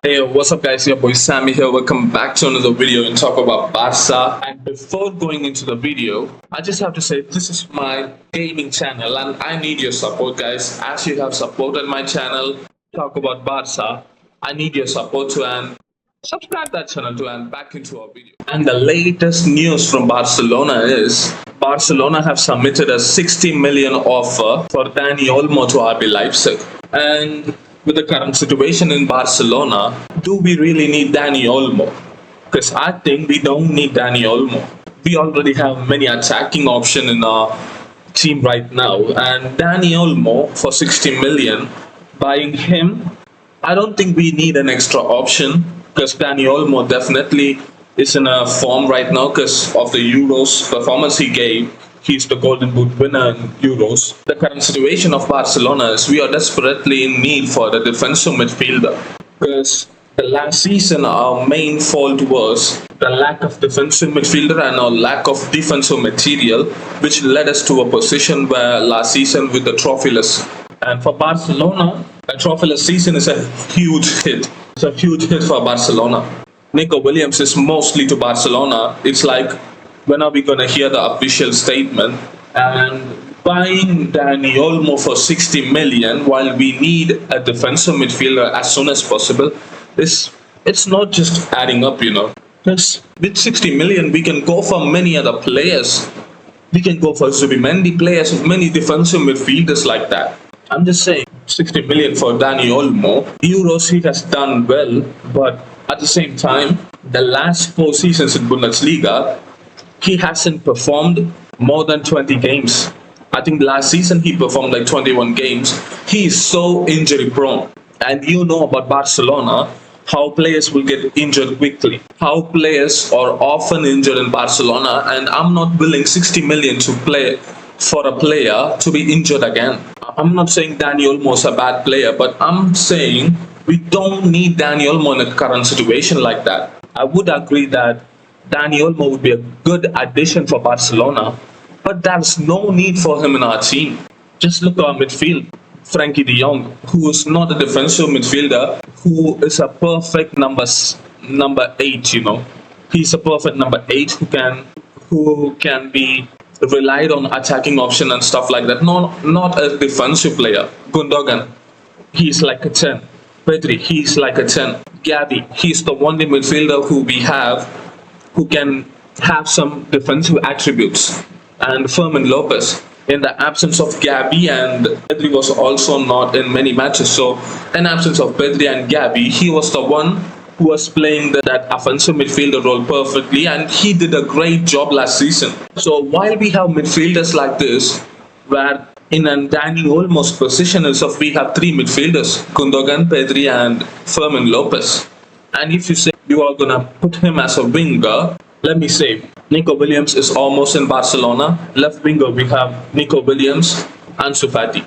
Hey, what's up, guys? Your boy Sammy here. Welcome back to another video and talk about Barca. And before going into the video, I just have to say this is my gaming channel, and I need your support, guys. As you have supported my channel, talk about Barca, I need your support too, and subscribe that channel too. And back into our video. And the latest news from Barcelona is Barcelona have submitted a 60 million offer for Dani Olmo to RB Leipzig, and with the current situation in Barcelona, do we really need Dani Olmo? Because I think we don't need Dani Olmo. We already have many attacking options in our team right now, and Dani Olmo for 60 million, buying him, I don't think we need an extra option because Dani Olmo definitely is in a form right now because of the Euros performance he gave. He's the Golden Boot winner in Euros. The current situation of Barcelona is we are desperately in need for the defensive midfielder. Because the last season, our main fault was the lack of defensive midfielder and our lack of defensive material, which led us to a position where last season with the trophyless. And for Barcelona, a trophyless season is a huge hit. It's a huge hit for Barcelona. Nico Williams is mostly to Barcelona. It's like, when are we going to hear the official statement? And buying Dani Olmo for 60 million while we need a defensive midfielder as soon as possible it's not just adding up, Because with 60 million we can go for many other players. We can go for Zubimendi players, many defensive midfielders like that. I'm just saying 60 million for Dani Olmo. Euros he has done well, but at the same time, the last 4 seasons in Bundesliga, he hasn't performed more than 20 games. I think last season he performed like 21 games. He is so injury prone. And you know about Barcelona, how players will get injured quickly. How players are often injured in Barcelona, and I'm not willing 60 million to play for a player to be injured again. I'm not saying Dani Olmo is a bad player, but I'm saying we don't need Dani Olmo in a current situation like that. I would agree that Dani Olmo would be a good addition for Barcelona, but there's no need for him in our team. Just look at our midfield. Frankie de Jong, who is not a defensive midfielder, who is a perfect number 8, He's a perfect number 8 who can be relied on attacking option and stuff like that. Not a defensive player. Gundogan, he's like a 10. Pedri, he's like a 10. Gavi, he's the only midfielder who we have who can have some defensive attributes. And Fermin Lopez, in the absence of Gavi, and Pedri was also not in many matches. So in absence of Pedri and Gavi, he was the one who was playing that offensive midfielder role perfectly, and he did a great job last season. So while we have midfielders like this, where in a Dani Olmo's position is of we have 3 midfielders, Gundogan, Pedri and Fermin Lopez. And if you say you are gonna put him as a winger, let me say Nico Williams is almost in Barcelona. Left winger we have Nico Williams and Ansu Fati.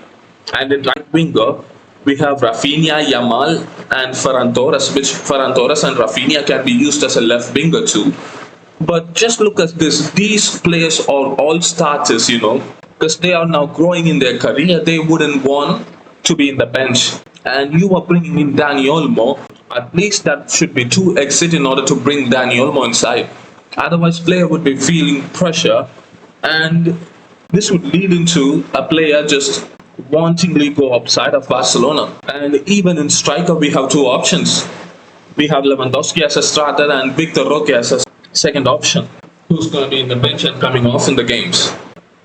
And in right winger we have Rafinha, Yamal and Ferran Torres, which Ferran Torres and Rafinha can be used as a left winger too. But just look at this. These players are all starters, because they are now growing in their career. They wouldn't want to be in the bench. And you are bringing in Dani Olmo. At least that should be 2 exits in order to bring Dani Olmo inside. Otherwise, player would be feeling pressure, and this would lead into a player just wantingly go outside of Barcelona. And even in striker, we have 2 options. We have Lewandowski as a starter and Victor Roque as a second option, who's going to be in the bench and coming off in the games.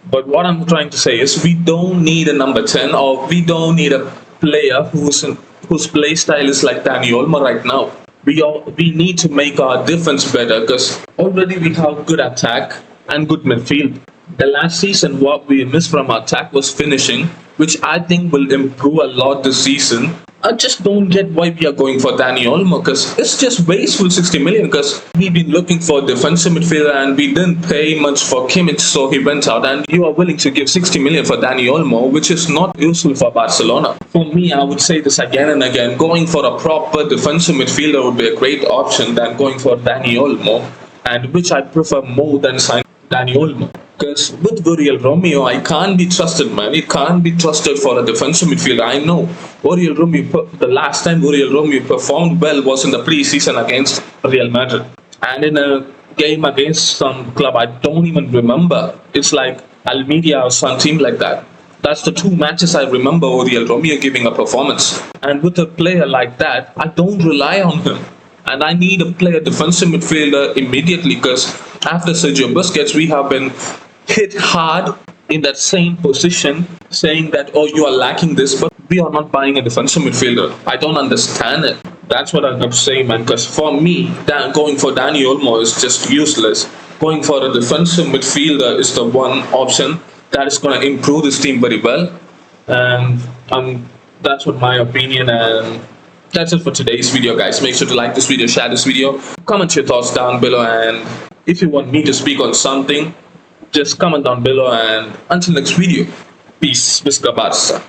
But what I'm trying to say is we don't need a number 10, or we don't need a player whose play style is like Dani Olmo right now. We need to make our defense better because already we have good attack and good midfield. The last season, what we missed from our attack was finishing, which I think will improve a lot this season. I just don't get why we are going for Dani Olmo, because it's just wasteful 60 million, because we've been looking for a defensive midfielder and we didn't pay much for Kimmich, so he went out, and you are willing to give 60 million for Dani Olmo, which is not useful for Barcelona. For me, I would say this again and again, going for a proper defensive midfielder would be a great option than going for Dani Olmo, and which I prefer more than signing Dani Olmo. Because with Oriel Romeo, I can't be trusted, man. It can't be trusted for a defensive midfielder. I know Oriel Romeo. The last time Oriel Romeo performed well was in the preseason against Real Madrid, and in a game against some club I don't even remember. It's like Almeria or some team like that. That's the two matches I remember Oriel Romeo giving a performance. And with a player like that, I don't rely on him. And I need a player, defensive midfielder, immediately because after Sergio Busquets, we have been hit hard in that same position, saying that, oh, you are lacking this, but we are not buying a defensive midfielder. I don't understand it. That's what I'm saying, man. Because for me, going for Dani Olmo is just useless. Going for a defensive midfielder is the one option that is going to improve this team very well. And that's what my opinion. And that's it for today's video, guys. Make sure to like this video, share this video, comment your thoughts down below, and if you want me to speak on something, just comment down below. And until next video, peace, Mr. Barca.